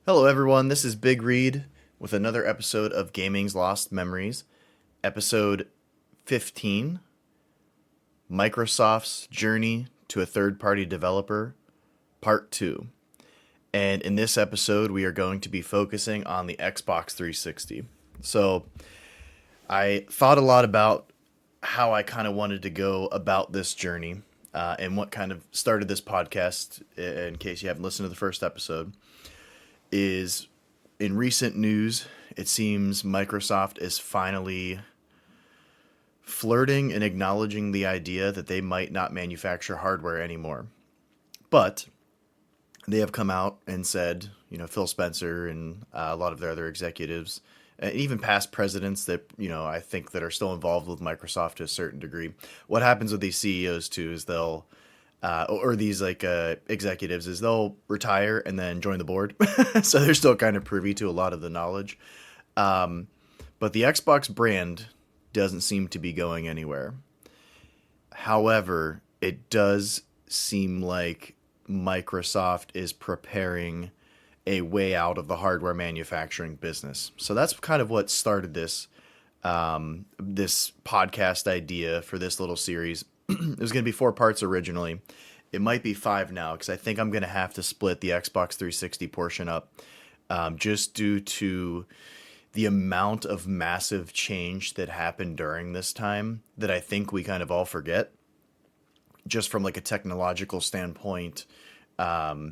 Hello, everyone. This is BigReed with another episode of Gaming's Lost Memories, episode 15, Microsoft's Journey to a Third-Party Developer, part 2. And in this episode, we are going to be focusing on the Xbox 360. So, I thought a lot about how I kind of wanted to go about this journey and what kind of started this podcast, in case you haven't listened to the first episode, is in recent news, it seems Microsoft is finally flirting and acknowledging the idea that they might not manufacture hardware anymore. But they have come out and said, Phil Spencer and a lot of their other executives, and even past presidents that, I think that are still involved with Microsoft to a certain degree. What happens with these CEOs too is they'll or these executives is they'll retire and then join the board, so they're still kind of privy to a lot of the knowledge. But the Xbox brand doesn't seem to be going anywhere. However, it does seem like Microsoft is preparing a way out of the hardware manufacturing business. So that's kind of what started this podcast idea for this little series. It was going to be 4 parts originally. It might be 5 now because I think I'm going to have to split the Xbox 360 portion up, just due to the amount of massive change that happened during this time that I think we kind of all forget. Just from like a technological standpoint, how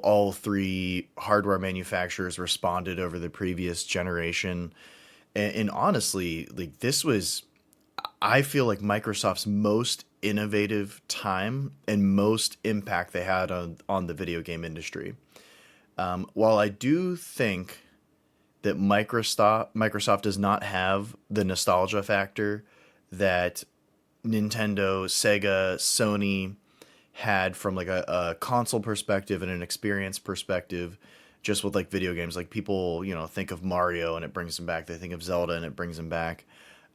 all 3 hardware manufacturers responded over the previous generation. And honestly, like this was, I feel like Microsoft's most innovative time and most impact they had on the video game industry. While I do think that Microsoft does not have the nostalgia factor that Nintendo, Sega, Sony had from like a console perspective and an experience perspective, just with like video games. Like people, think of Mario and it brings them back. They think of Zelda and it brings them back.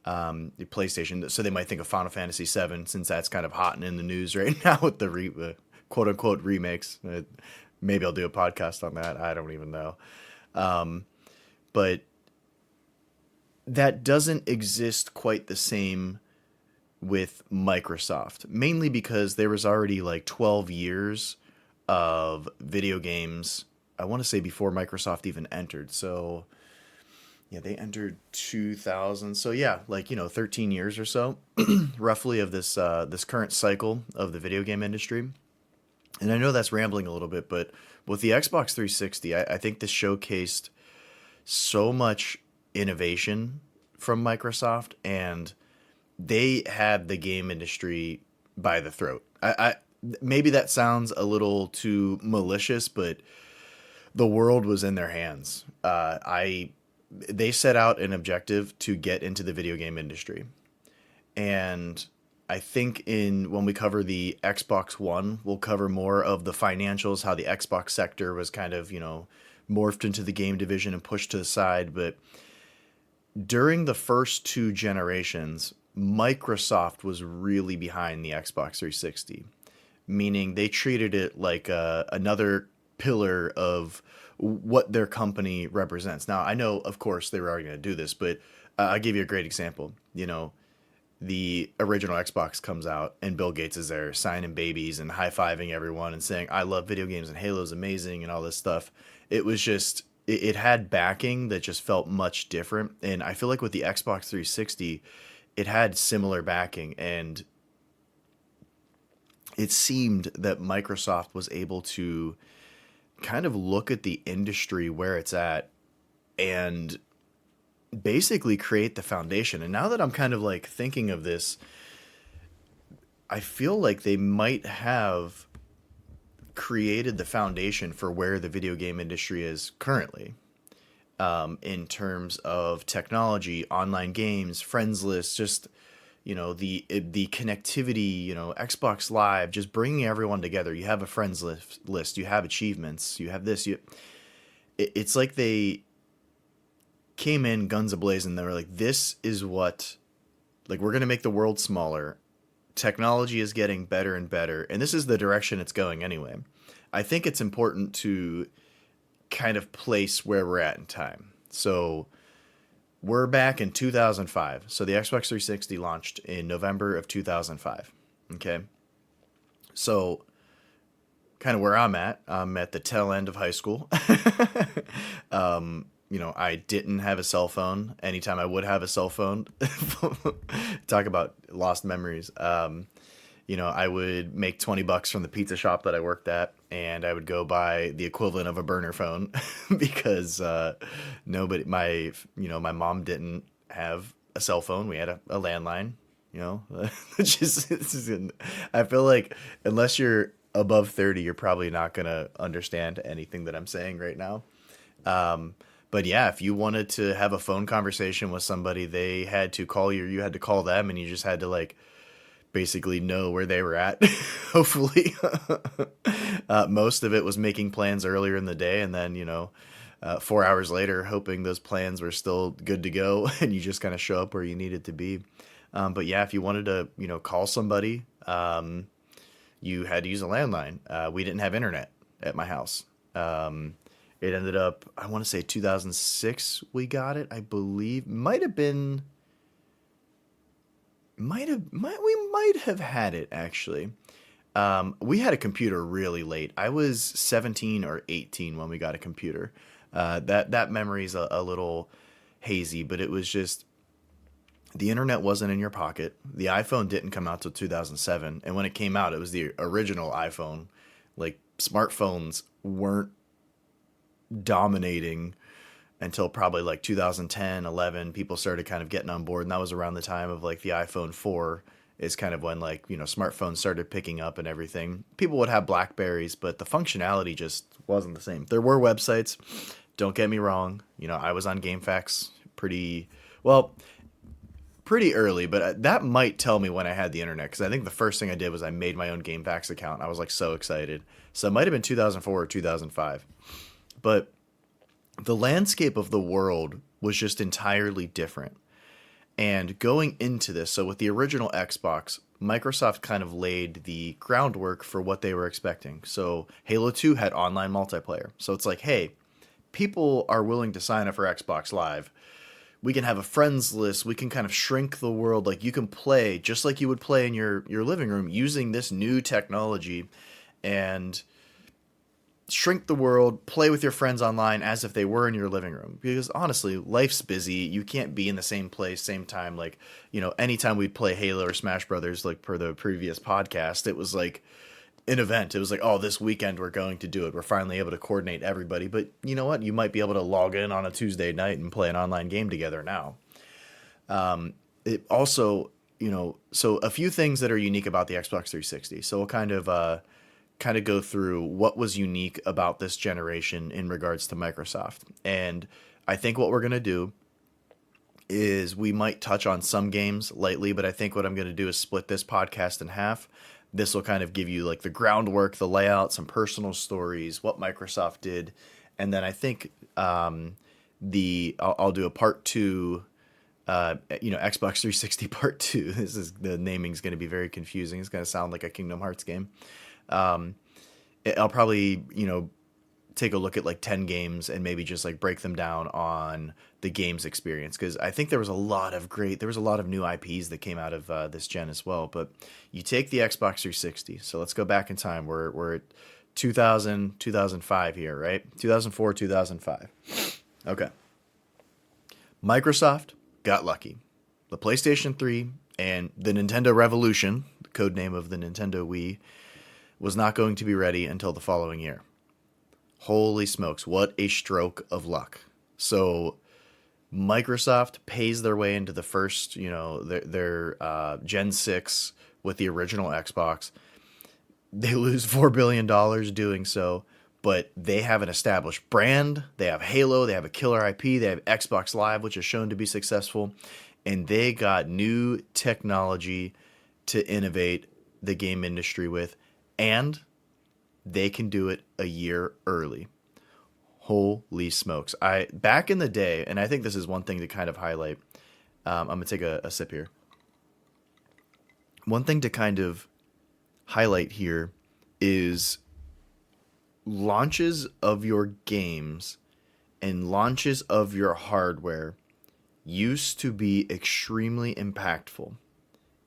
The PlayStation, so they might think of Final Fantasy VII, since that's kind of hot and in the news right now with the quote unquote remakes. Maybe I'll do a podcast on that. I don't even know. But that doesn't exist quite the same with Microsoft, mainly because there was already like 12 years of video games, I want to say, before Microsoft even entered. So yeah, they entered 2000. So yeah, 13 years or so, roughly, of this current cycle of the video game industry. And I know that's rambling a little bit, but with the Xbox 360, I think this showcased so much innovation from Microsoft, and they had the game industry by the throat. I maybe that sounds a little too malicious, but the world was in their hands. They set out an objective to get into the video game industry. And I think when we cover the Xbox One, we'll cover more of the financials, how the Xbox sector was kind of, morphed into the game division and pushed to the side. But during the first 2 generations, Microsoft was really behind the Xbox 360, meaning they treated it like another pillar of what their company represents. Now, I know, of course, they were already going to do this, but I'll give you a great example. The original Xbox comes out and Bill Gates is there signing babies and high-fiving everyone and saying, I love video games and Halo's amazing and all this stuff. It was just, it had backing that just felt much different. And I feel like with the Xbox 360, it had similar backing, and it seemed that Microsoft was able to kind of look at the industry where it's at and basically create the foundation. And now that I'm kind of like thinking of this, I feel like they might have created the foundation for where the video game industry is currently, in terms of technology, online games, friends lists, just the connectivity, Xbox Live, just bringing everyone together. You have a friends list, you have achievements, you have this. It's like they came in guns ablazing. And they were like, "This is what, like, we're gonna make the world smaller. Technology is getting better and better, and this is the direction it's going anyway." I think it's important to kind of place where we're at in time. So we're back in 2005. So the Xbox 360 launched in November of 2005. Okay. So kind of where I'm at the tail end of high school. I didn't have a cell phone. Anytime I would have a cell phone, talk about lost memories. I would make $20 from the pizza shop that I worked at, and I would go buy the equivalent of a burner phone because nobody, my mom didn't have a cell phone. We had a landline. I feel like unless you're above 30, you're probably not gonna understand anything that I'm saying right now. Um, but yeah, if you wanted to have a phone conversation with somebody, they had to call you, or you had to call them, and you just had to like basically know where they were at. Hopefully, most of it was making plans earlier in the day, and then 4 hours later, hoping those plans were still good to go, and you just kind of show up where you needed to be. But yeah, if you wanted to, call somebody, you had to use a landline. We didn't have internet at my house. It ended up, I want to say 2006 we got it, I believe. We might have had it actually. We had a computer really late. I was 17 or 18 when we got a computer. That memory's a little hazy, but it was just the internet wasn't in your pocket. The iPhone didn't come out till 2007, and when it came out, it was the original iPhone. Like smartphones weren't dominating until probably like 2010, 11. People started kind of getting on board, and that was around the time of like the iPhone 4 is kind of when like, smartphones started picking up and everything. People would have Blackberries, but the functionality just wasn't the same. There were websites, don't get me wrong. I was on GameFAQs well, pretty early, but that might tell me when I had the internet, because I think the first thing I did was I made my own GameFAQs account. I was like so excited. So it might have been 2004 or 2005. But the landscape of the world was just entirely different. And going into this, so with the original Xbox, Microsoft kind of laid the groundwork for what they were expecting. So Halo 2 had online multiplayer. So it's like, hey, people are willing to sign up for Xbox Live. We can have a friends list. We can kind of shrink the world. Like you can play just like you would play in your living room using this new technology, and shrink the world, play with your friends online as if they were in your living room. Because honestly, life's busy. You can't be in the same place, same time. Like, anytime we'd play Halo or Smash Brothers, like per the previous podcast, it was like an event. It was like, oh, this weekend we're going to do it. We're finally able to coordinate everybody. But you know what? You might be able to log in on a Tuesday night and play an online game together now. It also, so a few things that are unique about the Xbox 360. So we'll kind of go through what was unique about this generation in regards to Microsoft. And I think what we're going to do is we might touch on some games lightly, but I think what I'm going to do is split this podcast in half. This will kind of give you like the groundwork, the layout, some personal stories, what Microsoft did. And then I think I'll do a part two, Xbox 360 part two. The naming's going to be very confusing. It's going to sound like a Kingdom Hearts game. I'll probably, take a look at like 10 games and maybe just like break them down on the games experience. Cause I think there was a lot of new IPs that came out of this gen as well. But you take the Xbox 360. So let's go back in time. We're at 2000, 2005 here, right? 2004, 2005. Okay. Microsoft got lucky. The PlayStation 3 and the Nintendo Revolution, the code name of the Nintendo Wii, was not going to be ready until the following year. Holy smokes, what a stroke of luck. So Microsoft pays their way into the first, their Gen 6 with the original Xbox. They lose $4 billion doing so, but they have an established brand. They have Halo, they have a killer IP, they have Xbox Live, which is shown to be successful, and they got new technology to innovate the game industry with, and they can do it a year early. Holy smokes. Back in the day, and I think this is one thing to kind of highlight. I'm going to take a sip here. One thing to kind of highlight here is launches of your games and launches of your hardware used to be extremely impactful.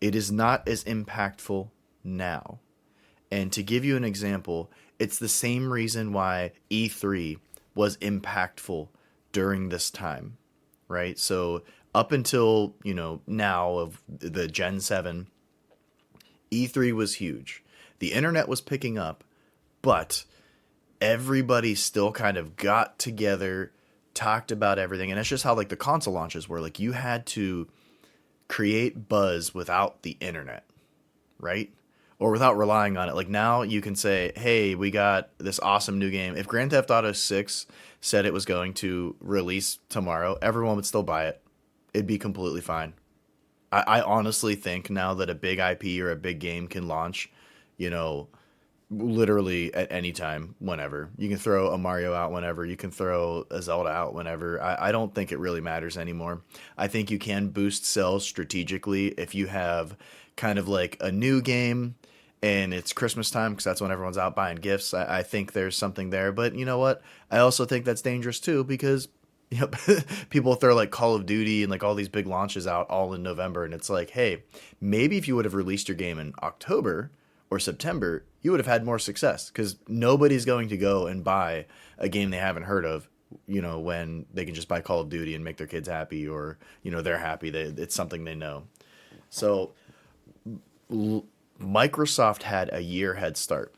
It is not as impactful now. And to give you an example, it's the same reason why E3 was impactful during this time, right? So up until, now of the Gen 7, E3 was huge. The internet was picking up, but everybody still kind of got together, talked about everything. And that's just how like the console launches were. Like you had to create buzz without the internet, right? Or without relying on it. Like now you can say, hey, we got this awesome new game. If Grand Theft Auto 6 said it was going to release tomorrow, everyone would still buy it. It'd be completely fine. I honestly think now that a big IP or a big game can launch, you know, literally at any time, whenever. You can throw a Mario out whenever. You can throw a Zelda out whenever. I don't think it really matters anymore. I think you can boost sales strategically if you have kind of like a new game and it's Christmas time because that's when everyone's out buying gifts. I think there's something there. But you know what? I also think that's dangerous too because people throw like Call of Duty and like all these big launches out all in November. And it's like, hey, maybe if you would have released your game in October or September, you would have had more success because nobody's going to go and buy a game they haven't heard of, when they can just buy Call of Duty and make their kids happy or, they're happy. It's something they know. So Microsoft had a year head start.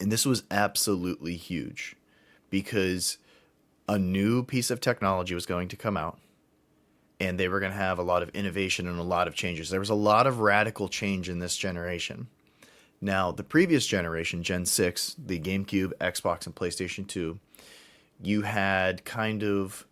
And this was absolutely huge because a new piece of technology was going to come out and they were going to have a lot of innovation and a lot of changes. There was a lot of radical change in this generation. Now, the previous generation, Gen 6, the GameCube, Xbox, and PlayStation 2, you had kind of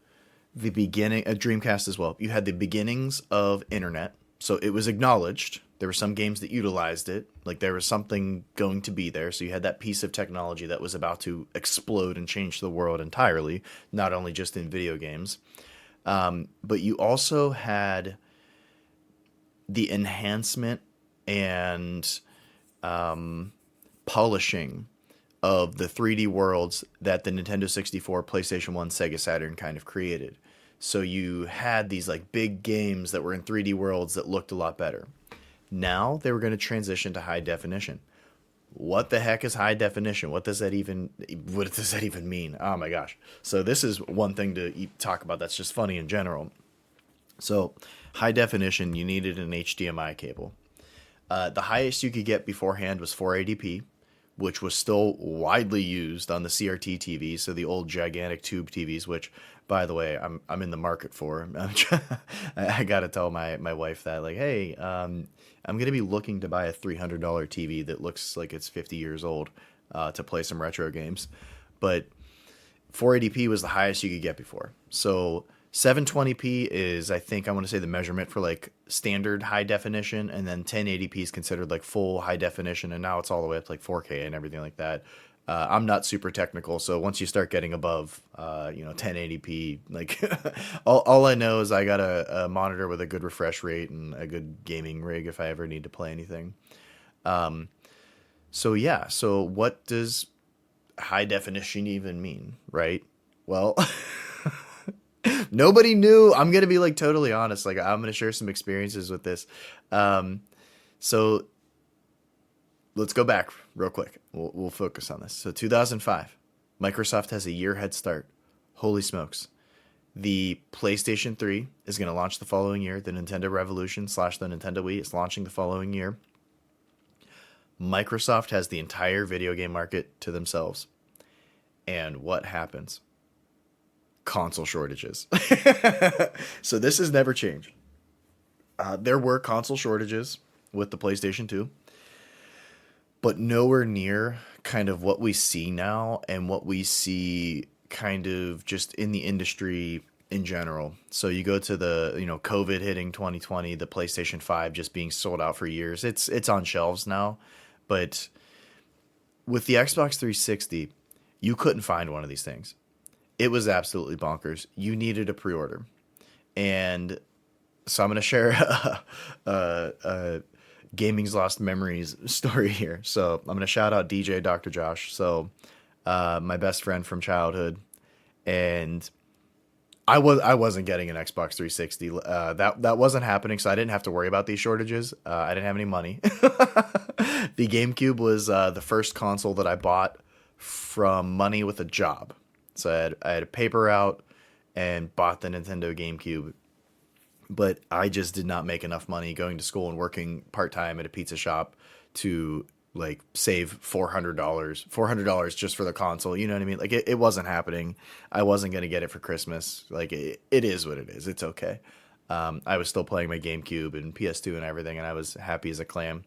the beginning, a Dreamcast as well. You had the beginnings of internet. So it was acknowledged. There were some games that utilized it. Like there was something going to be there. So you had that piece of technology that was about to explode and change the world entirely, not only just in video games. But you also had the enhancement and polishing of the 3D worlds that the Nintendo 64, PlayStation 1, Sega Saturn kind of created. So you had these like big games that were in 3D worlds that looked a lot better. Now they were going to transition to high definition. What the heck is high definition? What does that even mean? Oh my gosh. So this is one thing to talk about that's just funny in general. So high definition, you needed an HDMI cable. The highest you could get beforehand was 480p, which was still widely used on the CRT TVs, so the old gigantic tube TVs, which, by the way, I'm in the market for. I got to tell my wife that, like, hey, I'm going to be looking to buy a $300 TV that looks like it's 50 years old to play some retro games. But 480p was the highest you could get before. So 720p is, I think, I want to say the measurement for like standard high definition, and then 1080p is considered like full high definition, and now it's all the way up to like 4K and everything like that. I'm not super technical, so once you start getting above, 1080p, like all I know is I got a monitor with a good refresh rate and a good gaming rig if I ever need to play anything. So what does high definition even mean, right? Well, nobody knew. I'm going to be like totally honest. Like I'm going to share some experiences with this. So let's go back real quick. We'll focus on this. So 2005, Microsoft has a year head start. Holy smokes. The PlayStation 3 is going to launch the following year. The Nintendo Revolution / the Nintendo Wii is launching the following year. Microsoft has the entire video game market to themselves. And what happens? Console shortages. So this has never changed. There were console shortages with the PlayStation 2, but nowhere near kind of what we see now and what we see kind of just in the industry in general. So you go to the, COVID hitting 2020, the PlayStation 5 just being sold out for years. It's on shelves now, but with the Xbox 360, you couldn't find one of these things. It was absolutely bonkers. You needed a pre-order. And so I'm going to share a Gaming's Lost Memories story here. So I'm going to shout out DJ Dr. Josh. So my best friend from childhood, and I wasn't getting an Xbox 360. That wasn't happening, so I didn't have to worry about these shortages. I didn't have any money. The GameCube was the first console that I bought from money with a job. So I had a paper out and bought the Nintendo GameCube, but I just did not make enough money going to school and working part time at a pizza shop to like save $400 just for the console. You know what I mean? Like it wasn't happening. I wasn't gonna get it for Christmas. Like it is what it is. It's okay. I was still playing my GameCube and PS2 and everything, and I was happy as a clam.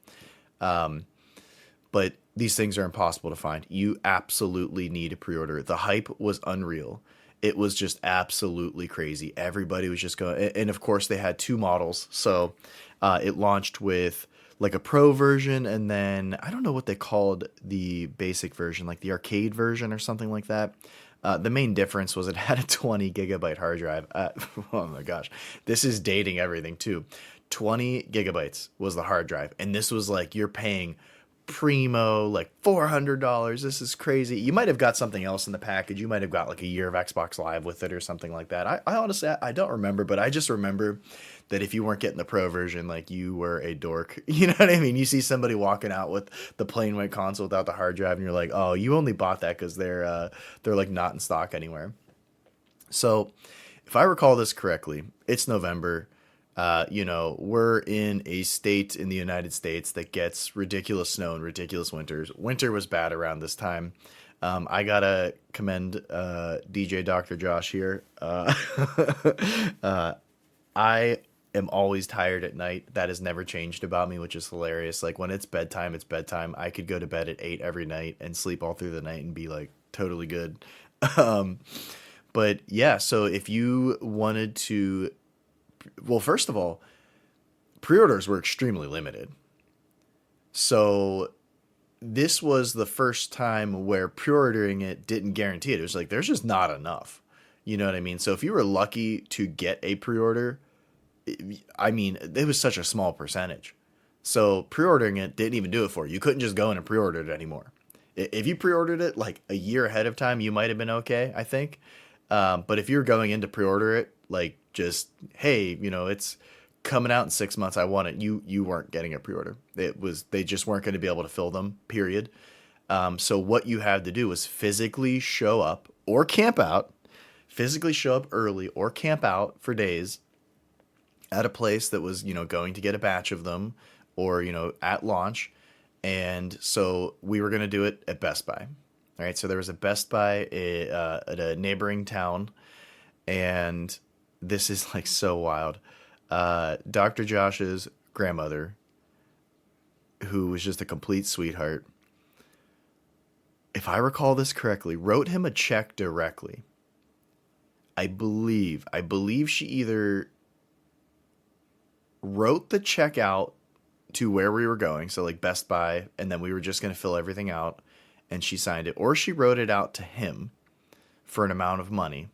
But these things are impossible to find. You absolutely need a pre-order. The hype was unreal. It was just absolutely crazy. Everybody was just going, and of course they had two models. So it launched with like a pro version, and then I don't know what they called the basic version, like the arcade version or something like that. The main difference was it had a 20 gigabyte hard drive. Oh my gosh, this is dating everything too. 20 gigabytes was the hard drive, and this was like you're paying primo like $400. This is crazy. You might have got something else in the package. You might have got like a year of Xbox Live with it or something like that. I honestly I don't remember, but I just remember that if you weren't getting the pro version, like you were a dork. You know what I mean? You see somebody walking out with the plain white console without the hard drive, and you're like, oh, you only bought that because they're like not in stock anywhere. So if I recall this correctly, it's November. We're in a state in the United States that gets ridiculous snow and ridiculous winters. Winter was bad around this time. I gotta commend DJ Dr. Josh here. I am always tired at night. That has never changed about me, which is hilarious. Like when it's bedtime, it's bedtime. I could go to bed at 8 every night and sleep all through the night and be like totally good. Um, but yeah, so if you wanted to, well, first of all, pre-orders were extremely limited. So this was the first time where pre-ordering it didn't guarantee it. It was like there's just not enough. You know what I mean? So if you were lucky to get a pre-order, I mean, it was such a small percentage. So pre-ordering it didn't even do it for you. You couldn't just go in and pre-order it anymore. If you pre-ordered it like a year ahead of time, you might have been okay, I think. But if you're going in to pre-order it, like just, hey, it's coming out in 6 months, I want it. You weren't getting a pre-order. They just weren't going to be able to fill them, period. So what you had to do was physically show up or camp out, physically show up early or camp out for days at a place that was, going to get a batch of them or, at launch. And so we were going to do it at Best Buy. All right. So there was a Best Buy at a neighboring town. And this is like so wild. Dr. Josh's grandmother, who was just a complete sweetheart, if I recall this correctly, wrote him a check directly. I believe she either wrote the check out to where we were going, so like Best Buy, and then we were just going to fill everything out, and she signed it, or she wrote it out to him for an amount of money.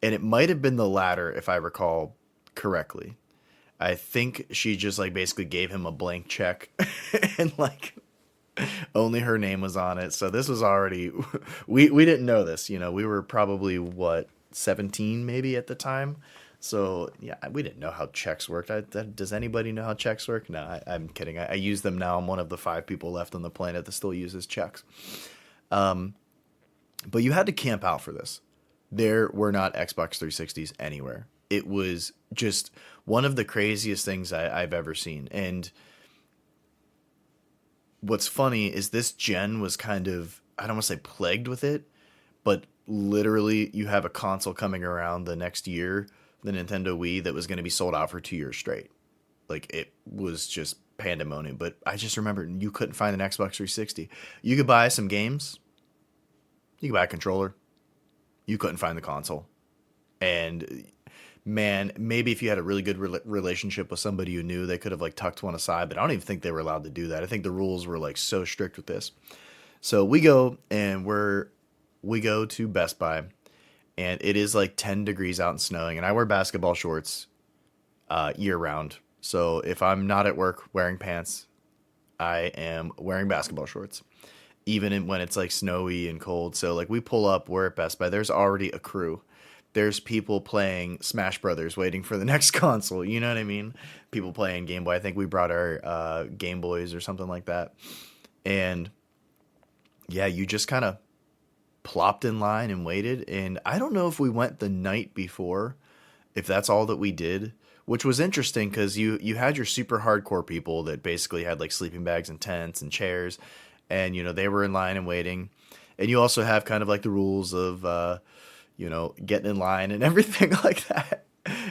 And it might have been the latter, if I recall correctly. I think she just like basically gave him a blank check and like only her name was on it. So this was already, we didn't know this, we were probably 17 maybe at the time. So yeah, we didn't know how checks worked. Does anybody know how checks work? No, I'm kidding. I use them now. I'm one of the 5 people left on the planet that still uses checks. But you had to camp out for this. There were not Xbox 360s anywhere. It was just one of the craziest things I've ever seen. And what's funny is this gen was kind of, I don't want to say plagued with it, but literally you have a console coming around the next year, the Nintendo Wii, that was going to be sold out for 2 years straight. Like it was just pandemonium. But I just remember you couldn't find an Xbox 360. You could buy some games. You could buy a controller. You couldn't find the console. And man, maybe if you had a really good relationship with somebody you knew, they could have like tucked one aside, but I don't even think they were allowed to do that. I think the rules were like so strict with this. So we go and we go to Best Buy, and it is like 10 degrees out and snowing, and I wear basketball shorts year round. So if I'm not at work wearing pants, I am wearing basketball shorts. when it's like snowy and cold. So like we pull up, we're at Best Buy. There's already a crew. There's people playing Smash Brothers, waiting for the next console. You know what I mean? People playing Game Boy. I think we brought our Game Boys or something like that. And yeah, you just kind of plopped in line and waited. And I don't know if we went the night before, if that's all that we did, which was interesting because you had your super hardcore people that basically had like sleeping bags and tents and chairs, and they were in line and waiting. And you also have kind of like the rules of getting in line and everything like that.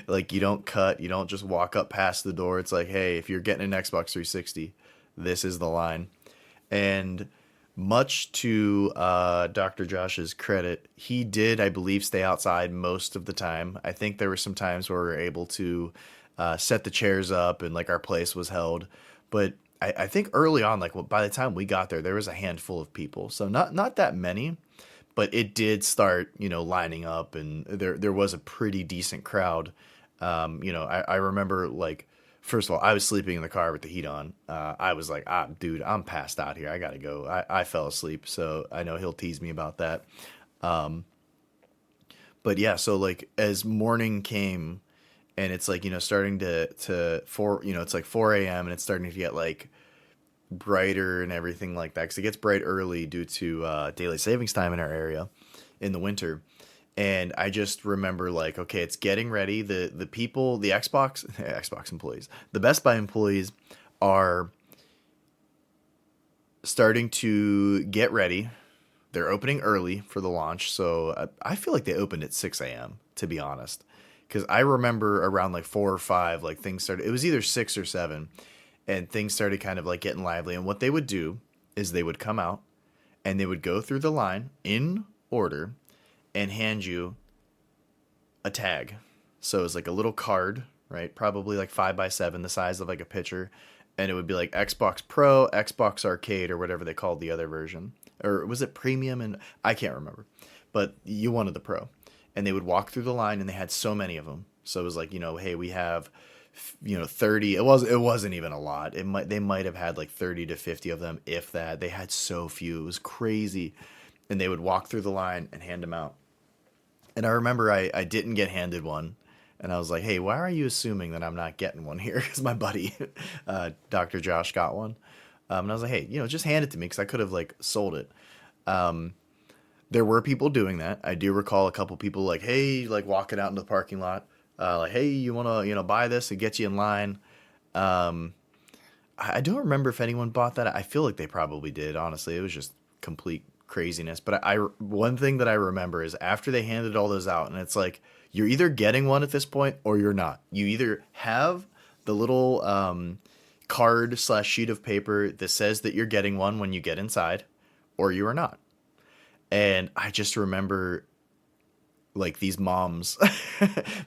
Like you don't cut, you don't just walk up past the door. It's like, hey, if you're getting an Xbox 360, this is the line. And much to Dr. Josh's credit, he did, I believe, stay outside most of the time. I think there were some times where we were able to set the chairs up and like our place was held. But I think early on, like by the time we got there, there was a handful of people. So not that many, but it did start, lining up, and there was a pretty decent crowd. I remember like, first of all, I was sleeping in the car with the heat on. I was like, dude, I'm passed out here. I gotta go. I fell asleep, so I know he'll tease me about that. But yeah, so like as morning came, and it's like starting to four, it's like 4 a.m. and it's starting to get like brighter and everything like that, because it gets bright early due to daylight savings time in our area in the winter. And I just remember like, okay, it's getting ready. The people, the Xbox Xbox employees, the Best Buy employees are starting to get ready. They're opening early for the launch, so I feel like they opened at 6 a.m. to be honest, because I remember around like 4 or 5, like things started. It was either 6 or 7, and things started kind of like getting lively. And what they would do is they would come out and they would go through the line in order and hand you a tag. So it's like a little card, right? Probably like 5x7, the size of like a pitcher. And it would be like Xbox Pro, Xbox Arcade, or whatever they called the other version. Or was it Premium? And I can't remember. But you wanted the Pro. And they would walk through the line, and they had so many of them. So it was like, hey, we have 30. It wasn't even a lot. They might have had like 30 to 50 of them, if that. They had so few. It was crazy. And they would walk through the line and hand them out. And I remember I didn't get handed one. And I was like, hey, why are you assuming that I'm not getting one here? Because my buddy, Dr. Josh, got one. And I was like, hey, just hand it to me, because I could have like sold it. There were people doing that. I do recall a couple people like, hey, like walking out into the parking lot. Like, hey, you want to, buy this and get you in line. I don't remember if anyone bought that. I feel like they probably did. Honestly, it was just complete craziness. But one thing that I remember is after they handed all those out, and it's like, you're either getting one at this point or you're not. You either have the little card / sheet of paper that says that you're getting one when you get inside, or you are not. And I just remember like these moms,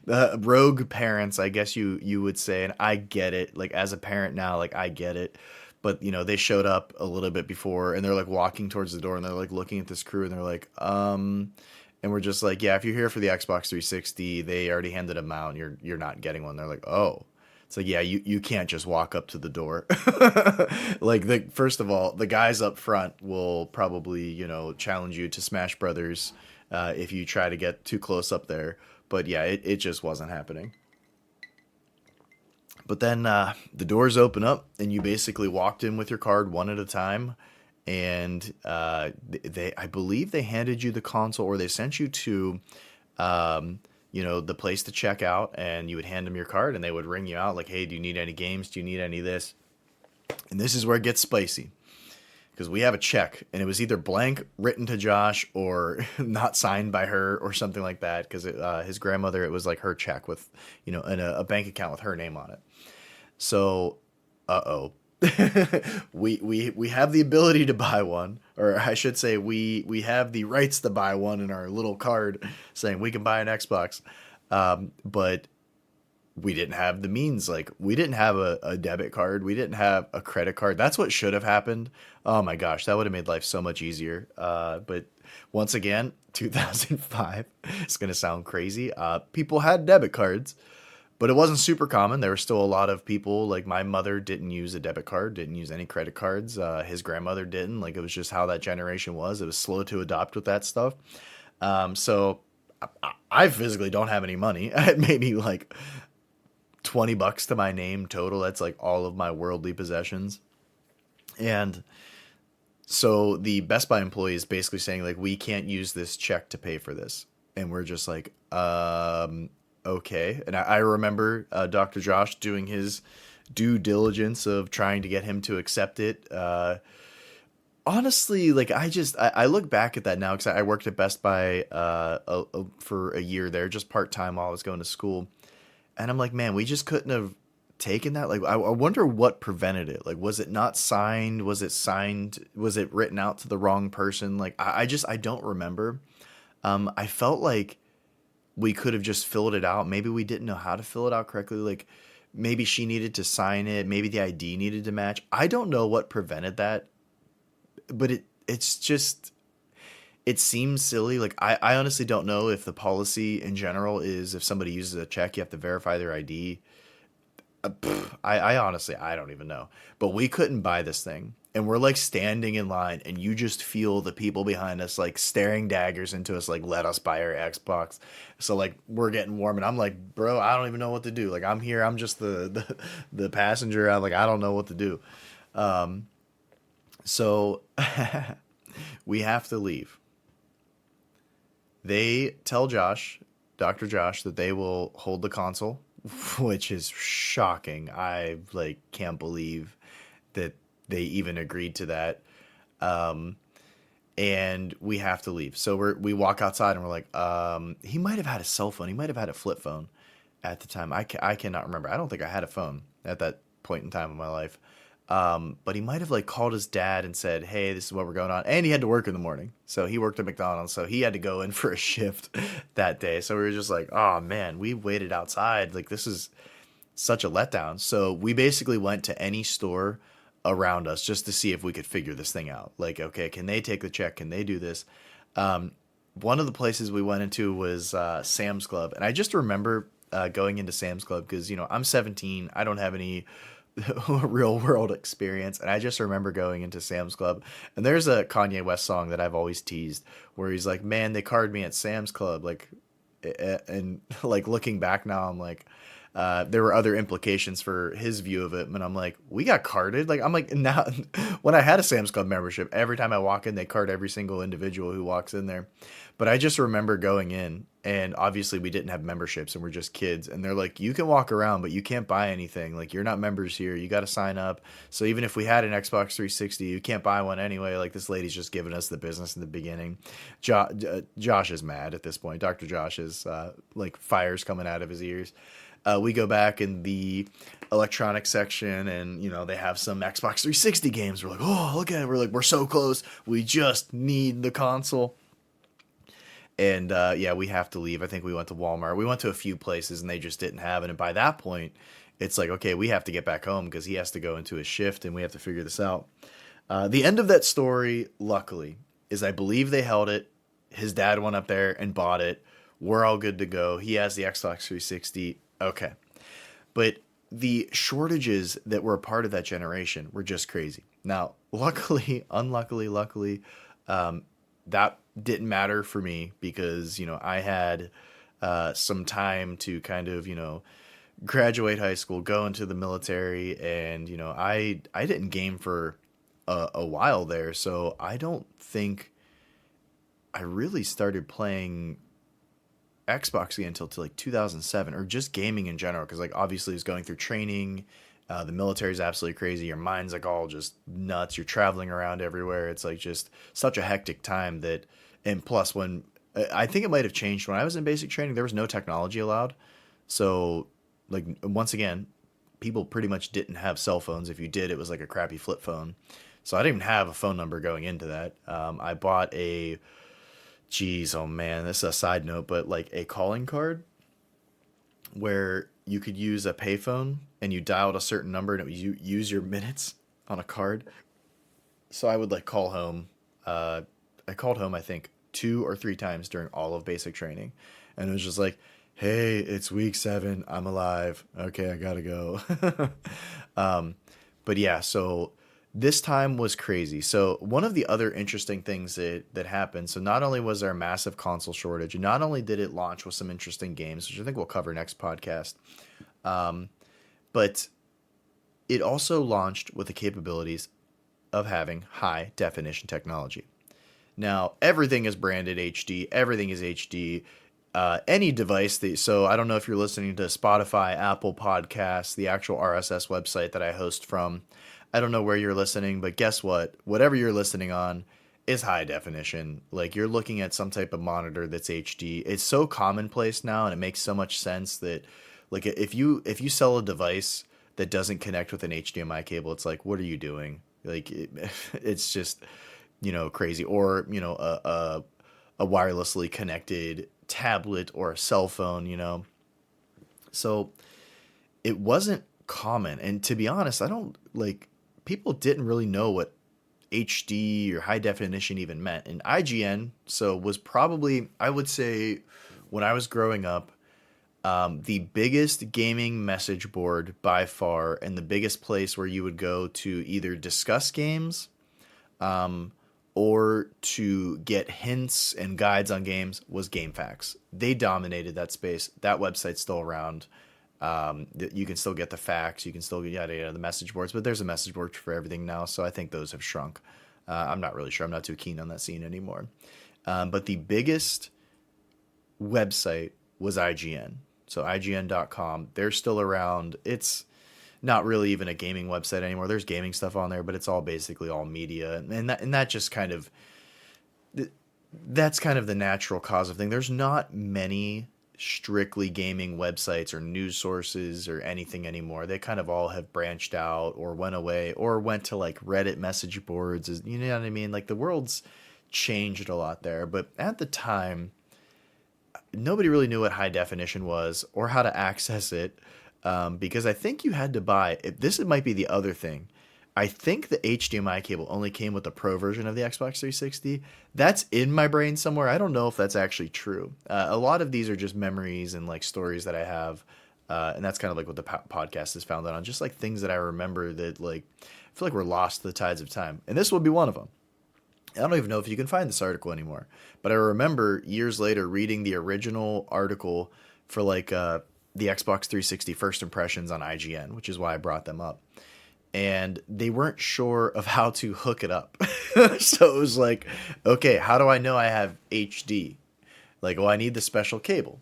rogue parents, I guess you would say, and I get it. Like as a parent now, like I get it. But they showed up a little bit before, and they're like walking towards the door, and they're like looking at this crew, and they're like, and we're just like, yeah, if you're here for the Xbox 360, they already handed them out, and you're not getting one. They're like, oh. It's like, yeah, you can't just walk up to the door. Like first of all, the guys up front will probably, challenge you to Smash Brothers if you try to get too close up there. But yeah, it just wasn't happening. But then the doors open up, and you basically walked in with your card one at a time. And I believe they handed you the console, or they sent you to the place to check out, and you would hand them your card, and they would ring you out like, hey, do you need any games? Do you need any of this? And this is where it gets spicy, because we have a check, and it was either blank written to Josh or not signed by her or something like that, because his grandmother, it was like her check with, a bank account with her name on it. So, we have the ability to buy one, or I should say we have the rights to buy one in our little card saying we can buy an Xbox. But we didn't have the means. Like we didn't have a debit card. We didn't have a credit card. That's what should have happened. Oh my gosh, that would have made life so much easier. But once again, 2005, it's going to sound crazy. People had debit cards, But it wasn't super common. There were still a lot of people, like my mother didn't use a debit card, didn't use any credit cards. His grandmother didn't. Like it was just how that generation was. It was slow to adopt with that stuff. So I physically don't have any money. I had maybe like $20 to my name total. That's like all of my worldly possessions. And so the Best Buy employee is basically saying like we can't use this check to pay for this, and we're just like, okay. And I remember Dr. Josh doing his due diligence of trying to get him to accept it. Honestly, like I look back at that now because I worked at Best Buy for a year there, just part time while I was going to school, and I'm like, man, we just couldn't have taken that. Like, I wonder what prevented it. Like, was it not signed? Was it signed? Was it written out to the wrong person? Like, I don't remember. I felt like we could have just filled it out. Maybe we didn't know how to fill it out correctly. Like, maybe she needed to sign it. Maybe the ID needed to match. I don't know what prevented that, but it's just it seems silly. Like I honestly don't know if the policy in general is if somebody uses a check, you have to verify their ID. I honestly I don't even know. But we couldn't buy this thing, and we're like standing in line, and you just feel the people behind us like staring daggers into us, like let us buy our Xbox. So like we're getting warm, and I'm like, bro, I don't even know what to do. Like I'm here, I'm just the passenger. I'm like I don't know what to do. So we have to leave. They tell Josh, Dr. Josh, that they will hold the console, which is shocking. I like can't believe that they even agreed to that. Um, and we have to leave. So we walk outside and we're like, he might have had a cell phone. He might have had a flip phone at the time. I cannot remember. I don't think I had a phone at that point in time in my life. But he might have like called his dad and said, "Hey, this is what we're going on." And he had to work in the morning, so he worked at McDonald's, so he had to go in for a shift that day. So we were just like, "Oh man, we waited outside. Like this is such a letdown." So we basically went to any store around us just to see if we could figure this thing out. Like, okay, can they take the check? Can they do this? Um, One of the places we went into was Sam's Club, and I just remember going into Sam's Club because I'm 17, I don't have any real world experience, and I just remember going into Sam's Club, and there's a Kanye West song that I've always teased where he's like, "Man, they carded me at Sam's Club," like, and like looking back now, I'm like, there were other implications for his view of it, but I'm like, we got carded. Like I'm like now, when I had a Sam's Club membership, every time I walk in, they card every single individual who walks in there. But I just remember going in, and obviously we didn't have memberships, and we're just kids, and they're like, you can walk around, but you can't buy anything. Like you're not members here. You got to sign up. So even if we had an Xbox 360, you can't buy one anyway. Like this lady's just giving us the business in the beginning. Josh is mad at this point. Dr. Josh is like fire's coming out of his ears. We go back in the electronics section, and they have some Xbox 360 games. We're like, oh, look at it. We're like, we're so close. We just need the console. And yeah, we have to leave. I think we went to Walmart. We went to a few places, and they just didn't have it. And by that point, it's like, okay, we have to get back home because he has to go into his shift, and we have to figure this out. The end of that story, luckily, is I believe they held it. His dad went up there and bought it. We're all good to go. He has the Xbox 360. Okay. But the shortages that were a part of that generation were just crazy. Now, luckily, unluckily, luckily, that didn't matter for me because, I had some time to kind of, graduate high school, go into the military, and, I didn't game for a while there. So I don't think I really started playing Xbox again until to like 2007, or just gaming in general, because like obviously it's going through training. The military is absolutely crazy. Your mind's like all just nuts. You're traveling around everywhere. It's like just such a hectic time that, and plus when I think it might have changed when I was in basic training, there was no technology allowed. So like once again, people pretty much didn't have cell phones. If you did, it was like a crappy flip phone. So I didn't even have a phone number going into that. I bought a Jeez, oh man, this is a side note, but like a calling card where you could use a payphone and you dialed a certain number and it would use your minutes on a card. So I would like call home. I called home, I think, 2 or 3 times during all of basic training. And it was just like, hey, it's week 7. I'm alive. Okay, I gotta go. um, but yeah, so this time was crazy. So one of the other interesting things that happened. So not only was there a massive console shortage, and not only did it launch with some interesting games, which I think we'll cover next podcast, but it also launched with the capabilities of having high definition technology. Now, everything is branded HD, everything is HD. Any device that, so I don't know if you're listening to Spotify, Apple Podcasts, the actual RSS website that I host from. I don't know where you're listening, but guess what? Whatever you're listening on is high definition. Like you're looking at some type of monitor that's HD. It's so commonplace now, and it makes so much sense that, like, if you sell a device that doesn't connect with an HDMI cable, it's like, what are you doing? Like, it's just, crazy. Or, a wirelessly connected tablet or a cell phone, So it wasn't common. And to be honest, I don't like people didn't really know what HD or high definition even meant. And IGN, so was probably, I would say, when I was growing up, the biggest gaming message board by far, and the biggest place where you would go to either discuss games, or to get hints and guides on games was GameFAQs. They dominated that space. That website's still around. You can still get the facts. You can still get the message boards, but there's a message board for everything now. So I think those have shrunk. I'm not really sure. I'm not too keen on that scene anymore. But the biggest website was IGN. So IGN.com. They're still around. It's not really even a gaming website anymore. There's gaming stuff on there, but it's all basically all media, and that just kind of that's kind of the natural cause of thing. There's not many strictly gaming websites or news sources or anything anymore. They kind of all have branched out or went away or went to like Reddit message boards. You know what I mean? Like the world's changed a lot there, but at the time, nobody really knew what high definition was or how to access it. Because I think you had to buy. This might be the other thing. I think the HDMI cable only came with the Pro version of the Xbox 360. That's in my brain somewhere. I don't know if that's actually true. A lot of these are just memories and like stories that I have, and that's kind of like what the podcast is founded on. Just like things that I remember that like I feel like we're lost to the tides of time, and this will be one of them. I don't even know if you can find this article anymore, but I remember years later reading the original article for like the Xbox 360 first impressions on IGN, which is why I brought them up. And they weren't sure of how to hook it up. So it was like, okay, how do I know I have HD? Like, oh, I need the special cable.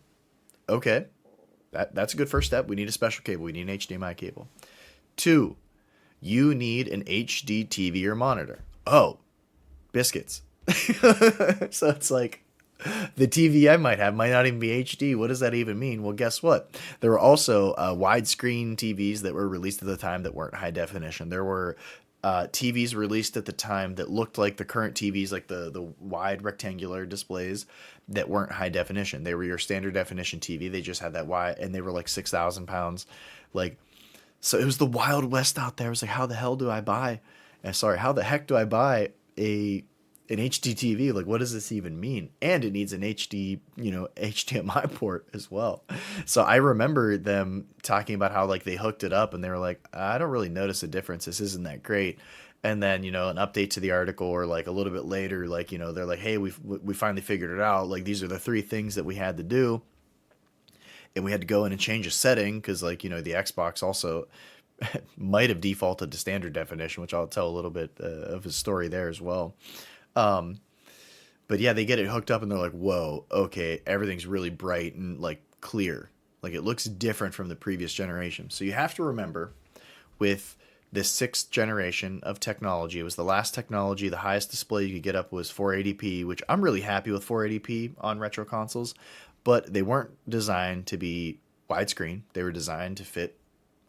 Okay, that's a good first step. We need a special cable. We need an HDMI cable. 2, you need an HD TV or monitor. Oh, biscuits. So it's like, the TV I might have might not even be HD. What does that even mean? Well, guess what? There were also widescreen TVs that were released at the time that weren't high definition. There were TVs released at the time that looked like the current TVs, like the wide rectangular displays that weren't high definition. They were your standard definition TV. They just had that wide, and they were like 6,000 pounds. Like, so it was the Wild West out there. It was like, how the hell do I buy? And sorry, how the heck do I buy an HD TV? Like, what does this even mean? And it needs an HD, HDMI port as well. So I remember them talking about how like they hooked it up and they were like, I don't really notice a difference. This isn't that great. And then, an update to the article or like a little bit later, like, they're like, hey, we finally figured it out. Like, these are the 3 things that we had to do. And we had to go in and change a setting because like, the Xbox also might have defaulted to standard definition, which I'll tell a little bit of his story there as well. But yeah, they get it hooked up and they're like, whoa, okay, everything's really bright and like clear. Like it looks different from the previous generation. So you have to remember with this 6th generation of technology, it was the last technology, the highest display you could get up was 480p, which I'm really happy with 480p on retro consoles, but they weren't designed to be widescreen. They were designed to fit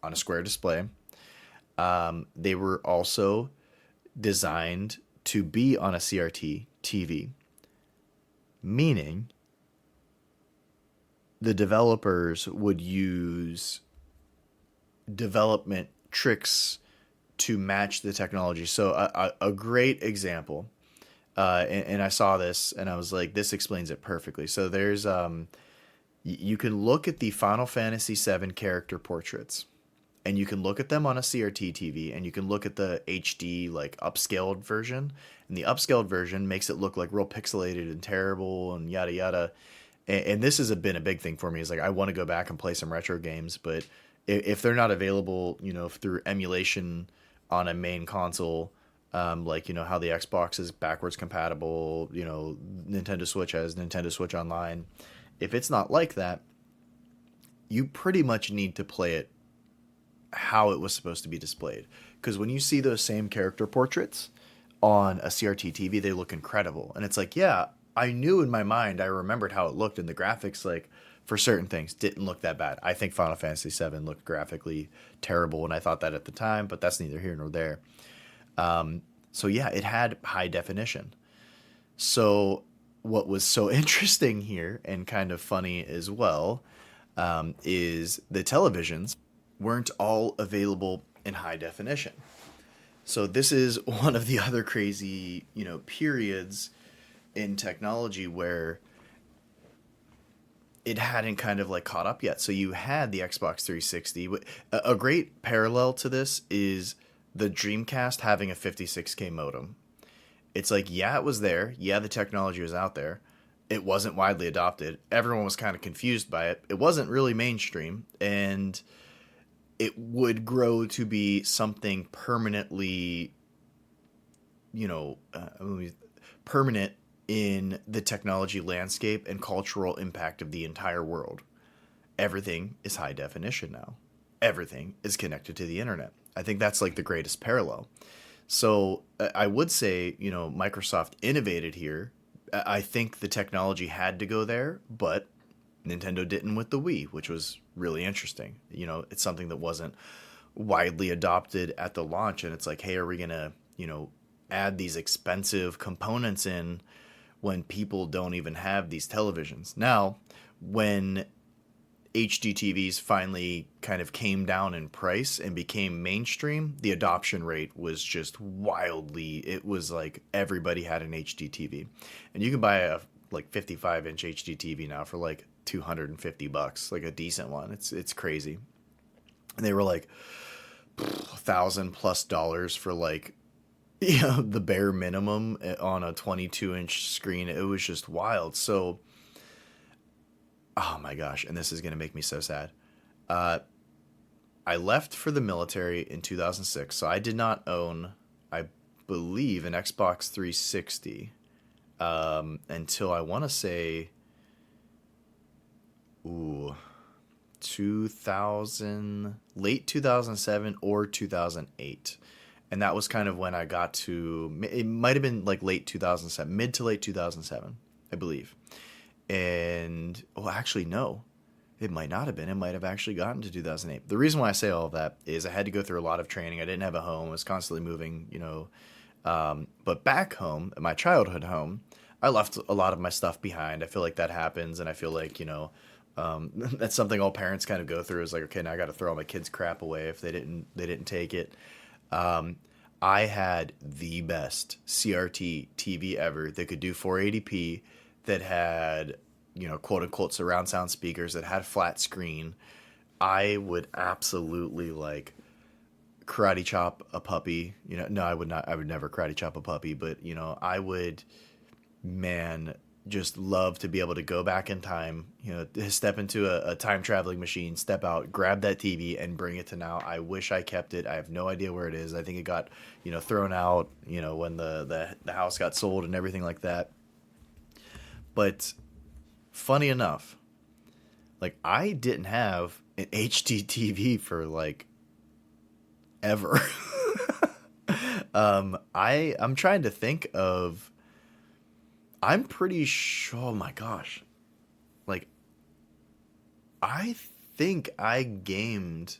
on a square display. They were also designed to be on a CRT TV, meaning the developers would use development tricks to match the technology. So a great example, and I saw this and I was like, this explains it perfectly. So there's You can look at the Final Fantasy VII character portraits, and you can look at them on a CRT TV, and you can look at the HD like upscaled version, and the upscaled version makes it look like real pixelated and terrible and yada yada. And this has been a big thing for me. Is like I want to go back and play some retro games, but if they're not available, through emulation on a main console, like how the Xbox is backwards compatible, Nintendo Switch has Nintendo Switch Online. If it's not like that, you pretty much need to play it how it was supposed to be displayed. Because when you see those same character portraits on a CRT TV, they look incredible. And it's like, yeah, I knew in my mind, I remembered how it looked, and the graphics, like, for certain things, didn't look that bad. I think Final Fantasy VII looked graphically terrible, and I thought that at the time, but that's neither here nor there. So yeah, it had high definition. So what was so interesting here and kind of funny as well, is the televisions weren't all available in high definition. So this is one of the other crazy, periods in technology where it hadn't kind of like caught up yet. So you had the Xbox 360. A great parallel to this is the Dreamcast having a 56K modem. It's like, yeah, it was there. Yeah, the technology was out there. It wasn't widely adopted. Everyone was kind of confused by it. It wasn't really mainstream, and it would grow to be something permanently, you know, uh, permanent in the technology landscape and cultural impact of the entire world. Everything is high definition now. Everything is connected to the internet. I think that's like the greatest parallel. So I would say, Microsoft innovated here. I think the technology had to go there, but Nintendo didn't with the Wii, which was really interesting. It's something that wasn't widely adopted at the launch, and it's like, hey, are we gonna, add these expensive components in when people don't even have these televisions? Now, when HD TVs finally kind of came down in price and became mainstream, the adoption rate was just wildly. It was like everybody had an HD TV, and you can buy a like 55-inch HD TV now for like $250, like a decent one. It's crazy, and they were like $1,000+ for like the bare minimum on a 22-inch screen. It was just wild. So, oh my gosh, and this is gonna make me so sad. Uh, I left for the military in 2006, so I did not own, I believe, an Xbox 360 until I want to say, ooh, 2000, late 2007 or 2008. And that was kind of when I got to, it might have been like late 2007, mid to late 2007, I believe. And, well, actually, no, it might not have been. It might have actually gotten to 2008. The reason why I say all of that is I had to go through a lot of training. I didn't have a home. I was constantly moving, but back home, my childhood home, I left a lot of my stuff behind. I feel like that happens, and I feel like, that's something all parents kind of go through. Is like, okay, now I got to throw all my kids' crap away if they didn't take it. Um, I had the best CRT TV ever that could do 480p, that had, quote unquote surround sound speakers, that had flat screen. I would absolutely like karate chop a puppy. No, I would not. I would never karate chop a puppy, but I would, man, just love to be able to go back in time, step into a time traveling machine, step out, grab that TV and bring it to now. I wish I kept it. I have no idea where it is. I think it got, thrown out, when the house got sold and everything like that. But funny enough, like I didn't have an HD TV for like ever. I'm trying to think of. I'm pretty sure. Oh my gosh, like I think I gamed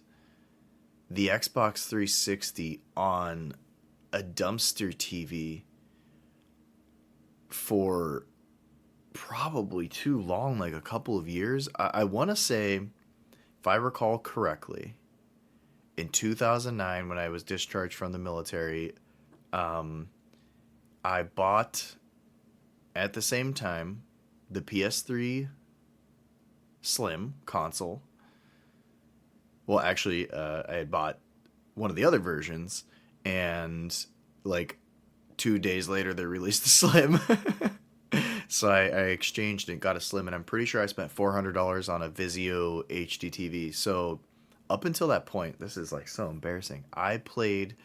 the Xbox 360 on a dumpster TV for probably too long, like a couple of years. I want to say, if I recall correctly, in 2009 when I was discharged from the military, um, I bought at the same time the PS3 Slim console. Well, actually, I had bought one of the other versions, and like 2 days later, they released the Slim. So I exchanged and got a Slim, and I'm pretty sure I spent $400 on a Vizio HD TV. So up until that point, this is like so embarrassing. I played